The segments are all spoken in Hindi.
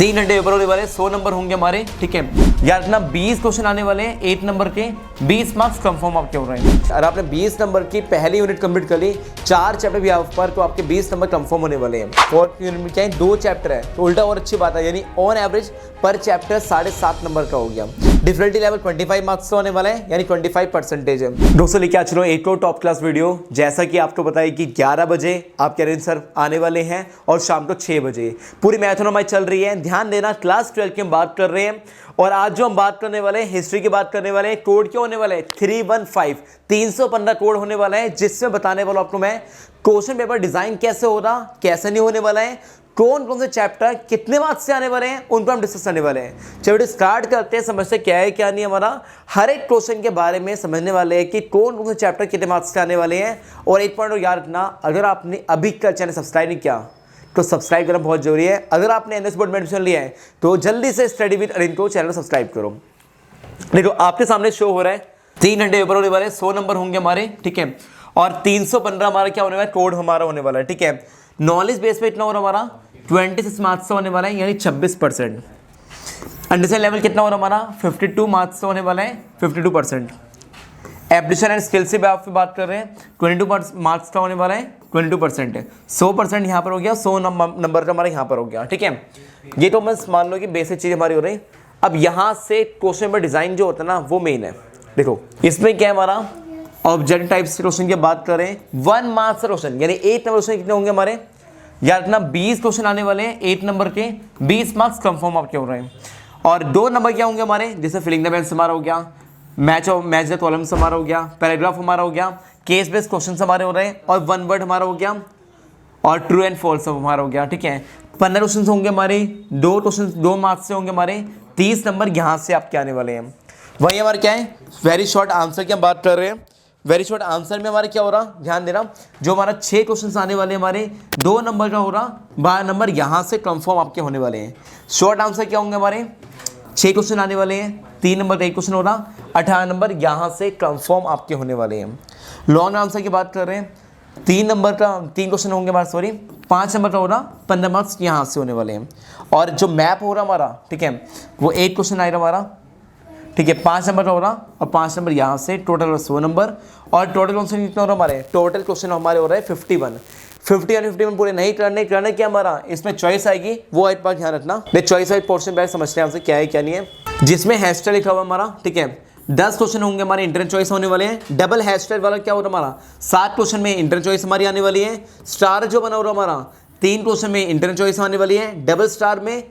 3 घंटे पेपर होने वाले, 100 नंबर होंगे हमारे, ठीक है यार। इतना 20 क्वेश्चन आने वाले हैं 8 नंबर के, 20 मार्क्स कंफर्म आपके हो रहे हैं। अगर आपने 20 नंबर की पहली यूनिट कंप्लीट कर ली, 4 चैप्टर भी यहाँ पर, तो आपके 20 नंबर कंफर्म होने वाले हैं। और यूनिट में क्या है, 2 चैप्टर है, तो उल्टा और अच्छी बात है, यानी ऑन एवरेज पर चैप्टर 7.5 नंबर का हो गया। डिफिकल्टी लेवल 25 मार्क्स का होने वाला है, यानी 25% है। दोस्तों लेके आ चलो एक और टॉप क्लास वीडियो। जैसा कि आपको बताया कि 11 बजे आपके अरेंज सर आने वाले हैं और शाम को 6 बजे पूरी मैराथन हमारी चल रही है। ध्यान देना, क्लास 12 की हम बात कर रहे हैं और आज जो हम बात करने वाले हैं हिस्ट्री की बात करने वाले हैं। कोड क्या होने वाला है, 315 कोड होने वाला है, जिसमें बताने वाला आपको मैं क्वेश्चन पेपर डिजाइन कैसे हो रहा, कैसे नहीं होने वाला है, कौन कौन से चैप्टर कितने मार्क्स से आने वाले हैं, उन पर हम डिस्कस करने वाले हैं। चलो स्टार्ट करते हैं, समझते क्या है क्या नहीं। हमारा हर एक क्वेश्चन के बारे में समझने वाले हैं कि कौन कौन से चैप्टर कितने मार्क्स से आने वाले हैं। और एक पॉइंट याद रखना, अगर आपने अभी का चैनल सब्सक्राइब नहीं किया तो सब्सक्राइब करना बहुत जरूरी है। अगर आपने एनएस बोर्ड में एडमिशन लिया है तो जल्दी से स्टडी विद अरविंद को चैनल सब्सक्राइब करो। देखो आपके सामने शो हो रहा है 3 घंटे पेपर होने वाले, 100 नंबर होंगे हमारे, ठीक है। और 315 हमारा क्या होने वाला है, कोड हमारा होने वाला है, ठीक है। नॉलेज बेस पे इतना हो रहा हमारा 26 मार्क्स से होने वाला है, यानी 26%। अंडरस्टैंड लेवल कितना हो रहा हमारा 52 मार्क्स से होने वाला है, 52%। एप्लीकेशन एंड स्किल से आप बात कर रहे हैं, 22 मार्क्स का होने वाला है, 22% है। 100% यहाँ पर हो गया, 100 नंबर का हमारा यहाँ पर हो गया, ठीक है। ये तो बस मान लो कि बेसिक चीज़ हमारी हो रही। अब यहाँ से क्वेश्चन पेपर डिज़ाइन जो होता है ना, वो मेन है। देखो इसमें क्या है, हमारा ऑब्जेक्टिव टाइप्स के क्वेश्चन की बात करें, 1 मार्क्स क्वेश्चन, यानी 8 नंबर क्वेश्चन कितने होंगे हमारे यार। इतना 20 क्वेश्चन आने वाले हैं 8 नंबर के, 20 मार्क्स कंफर्म आपके हो रहे हैं। और 2 नंबर क्या होंगे हमारे, जैसे फिलिंग द ब्लैंक्स हमारा हो गया, मैच द कॉलम्स हमारा हो गया, पैराग्राफ हमारा हो गया, केस बेस्ड क्वेश्चन हमारे हो रहे हैं, और 1 वर्ड हमारा हो गया, और ट्रू एंड फॉल्स हमारा हो गया, ठीक है। 15 क्वेश्चन होंगे हमारे, 2 क्वेश्चन 2 मार्क्स से होंगे हमारे, 30 नंबर यहाँ से आपके आने वाले हैं। वही हमारा क्या है, वेरी शॉर्ट आंसर की हम बात कर रहे हैं। वेरी शॉर्ट आंसर में हमारा क्या हो रहा, ध्यान देना, जो हमारा 6 क्वेश्चन आने वाले हमारे, 2 नंबर का हो रहा, 12 नंबर यहाँ से कंफर्म आपके होने वाले हैं। शॉर्ट आंसर क्या होंगे हमारे, 6 क्वेश्चन आने वाले हैं, 3 नंबर का 1 क्वेश्चन हो रहा, 18 नंबर यहाँ से कंफर्म आपके होने वाले हैं। लॉन्ग आंसर की बात कर रहे हैं, 3 नंबर का 3 क्वेश्चन होंगे हमारे, सॉरी 5 नंबर का हो रहा, 15 मार्क्स यहाँ से होने वाले हैं। और जो मैप हो रहा हमारा, ठीक है, वो 1 क्वेश्चन आएगा हमारा, ठीक है, 5 नंबर का हो रहा, और 5 नंबर यहाँ से, टोटल 100 नंबर। और टोटल क्वेश्चन कितना हो रहा हमारे, टोटल क्वेश्चन हमारे हो रहे हैं 51 पूरे नहीं करने क्या हमारा इसमें चॉइस आएगी, वो एक बात ध्यान रखना। चॉइस वाइज पोर्शन बैक समझते हैं हमसे क्या है क्या नहीं है, जिसमें हैशटैग लिखा हुआ हमारा, ठीक है। 10 क्वेश्चन होंगे हमारे इंटरनेट चॉइस होने वाले हैं। डबल हैशटैग वाला क्या हो रहा हमारा, 7 क्वेश्चन में इंटरनेट चॉइस हमारी आने वाली है। स्टार जो बना हो रहा हमारा, 3 क्वेश्चन में इंटरनेट चॉइस आने वाली है। डबल स्टार में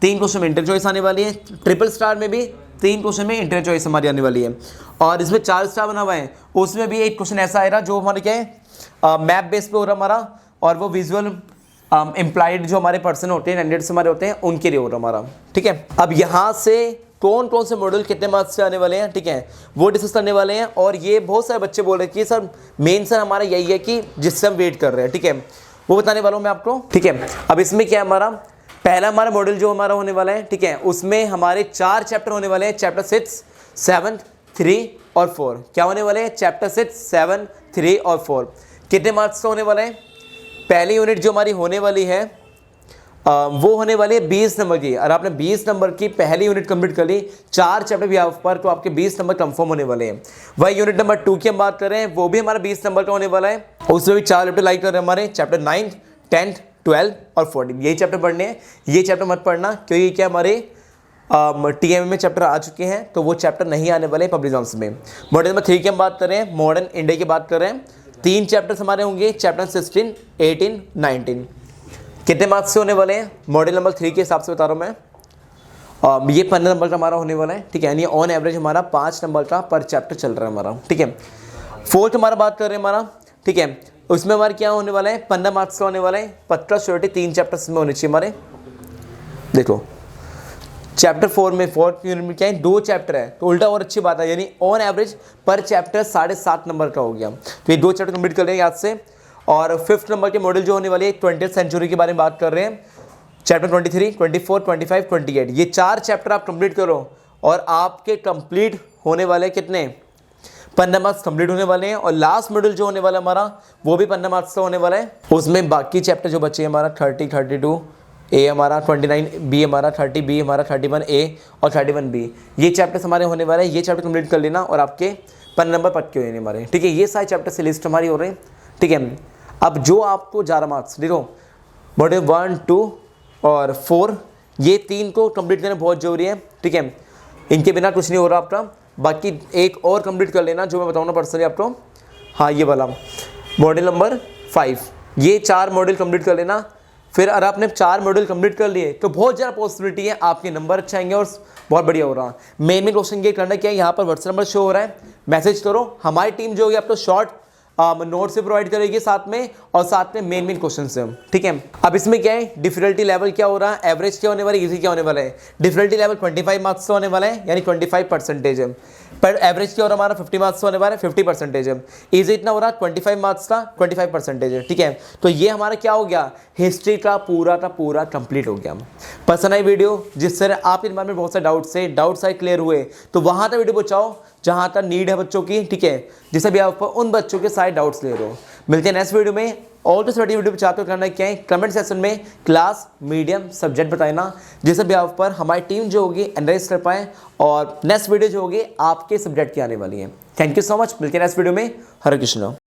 3 क्वेश्चन में इंटरनेट चॉइस आने वाली है। ट्रिपल स्टार में भी 3 क्वेश्चन में इंटरनेट चॉइस हमारी आने वाली है। और इसमें 4 स्टार बना हुआ है, उसमें भी 1 क्वेश्चन ऐसा आएगा जो हमारे क्या है, मैप बेस पे हो रहा हमारा, और वो विजुअल एम्प्लॉयड जो हमारे पर्सन होते हैं, कैंडिडेट्स हमारे होते हैं, उनके लिए हो रहा हमारा, ठीक है। अब यहाँ से कौन कौन से मॉड्यूल कितने मार्क्स से आने वाले हैं, ठीक है, वो डिस्कस करने वाले हैं। और ये बहुत सारे बच्चे बोल रहे हैं कि सर मेन सर हमारा यही है कि जिससे हम वेट कर रहे हैं, ठीक है, वो बताने वाला हूँ मैं आपको, ठीक है। अब इसमें क्या है, हमारा पहला हमारा मॉड्यूल जो हमारा होने वाला है, ठीक है, उसमें हमारे 4 चैप्टर होने वाले हैं, चैप्टर 6, 7, 3 और 4। क्या होने वाले हैं, चैप्टर 6, 7, 3 और 4। कितने मार्क्स का होने वाला है, पहली यूनिट जो हमारी होने वाली है वो होने वाली है 20 नंबर की। और आपने 20 नंबर की पहली यूनिट कंप्लीट कर ली, 4 चैप्टर भी आप पर, तो आपके 20 नंबर कंफर्म होने वाले हैं। वही यूनिट नंबर 2 की हम बात कर रहे हैं, वो भी हमारा 20 नंबर का होने वाला है। उसमें भी 4 चैप्टर लाइक कर रहे हैं हमारे, चैप्टर 9, 10, 12 और 14। यही चैप्टर पढ़ने हैं, ये चैप्टर मत पढ़ना, क्योंकि क्या हमारे TMA में चैप्टर आ चुके हैं, तो वो चैप्टर नहीं आने वाले पब्लिक एग्जाम्स में। मॉडल नंबर 3 की हम बात कर रहे हैं, मॉडर्न इंडिया की बात कर रहे हैं। 3 चैप्टर्स हमारे होंगे, चैप्टर 16, 18, 19। कितने मार्क्स से होने वाले हैं, मॉडल नंबर 3 के हिसाब से बता रहा हूँ मैं। ये 15 नंबर का हमारा होने वाला है, ठीक है, यानी ऑन एवरेज हमारा 5 नंबर का पर चैप्टर चल रहा है हमारा, ठीक है। 4th हमारा बात कर रहे हैं हमारा, ठीक है, उसमें हमारा क्या होने वाला है, 15 मार्क्स का होने वाला है। पत्रा श्योरिटी 3 चैप्टर्स में होने चाहिए हमारे। देखो चैप्टर 4 में 4th यूनिट में क्या है, 2 चैप्टर है, तो उल्टा और अच्छी बात है, यानी ऑन एवरेज पर चैप्टर 7.5 नंबर का हो गया। तो ये 2 चैप्टर कंप्लीट कर रहे हैं याद से। और 5th नंबर के मॉडल जो होने वाली है, 20th सेंचुरी के बारे में बात कर रहे हैं, चैप्टर 23, 24, 25, 28। ये 4 चैप्टर आप कंप्लीट करो और आपके कंप्लीट होने वाले कितने, 15 मार्क्स कंप्लीट होने वाले हैं। और लास्ट मॉड्यूल जो होने वाला हमारा, वो भी 15 मार्क्स का होने वाला है। उसमें बाकी चैप्टर जो बचे हैं हमारा 30, 32, ए हमारा 29, बी हमारा 30, बी हमारा 31 ए और 31 बी। ये चैप्टर्स हमारे होने वाले हैं, ये चैप्टर कंप्लीट कर लेना और आपके 15 नंबर पक्के होने हमारे, ठीक है। ये सारे चैप्टर से लिस्ट हमारी हो रही है, ठीक है। अब जो आपको 11 मार्क्स देखो, मॉड्यूल 1, 2 और 4, ये 3 को कंप्लीट करना बहुत जरूरी है, ठीक है। इनके बिना कुछ नहीं हो रहा आपका। बाकी एक और कंप्लीट कर लेना जो मैं बताऊँगा पर्सनली आपको, हाँ ये वाला मॉड्यूल नंबर 5, ये 4 मॉड्यूल कंप्लीट कर लेना। फिर अगर आपने 4 मॉड्यूल कंप्लीट कर लिए तो बहुत ज़्यादा पॉसिबिलिटी है आपके नंबर अच्छे आएंगे और बहुत बढ़िया हो रहा है। मेन क्वेश्चन ये करना क्या है, यहाँ पर व्हाट्सएप नंबर शो हो रहा है, मैसेज करो, हमारी टीम जो होगी आपको शॉर्ट नोट से प्रोवाइड करेगी साथ में, और साथ में मेन क्वेश्चन से, ठीक है। अब इसमें क्या है, डिफिकल्टी लेवल क्या हो रहा है, एवरेज क्या होने वाला है, इजी क्या होने वाला है। डिफिकल्टी लेवल 25 मार्क्स से होने वाला है, यानी 25% है। पर एवरेज क्या हो रहा है हमारा 50 मार्क्स होने वाला है, 50% है। इजी इतना हो रहा है 25 मार्क्स का 25% है, ठीक है। तो ये हमारा क्या हो गया, हिस्ट्री का पूरा कंप्लीट हो गया। पसंद आई वीडियो, जिस तरह आपके दिमाग में बहुत सारे डाउट्स आए क्लियर हुए, तो वहाँ तक वीडियो पहुँचाओ जहाँ तक नीड है बच्चों की, ठीक है, जिससे भी आप उन बच्चों के सारे डाउट्स क्लियर हो। मिलते हैं नेक्स्ट वीडियो में। और तो स्टडी वीडियो चाहते हो करना क्या है, कमेंट सेक्शन में क्लास मीडियम सब्जेक्ट बताना, जिससे भी आप पर हमारी टीम जो होगी एनालाइज कर पाए, और नेक्स्ट वीडियो जो होगी आपके सब्जेक्ट की आने वाली है। थैंक यू सो मच, मिलते हैं नेक्स्ट वीडियो में। हरे कृष्ण।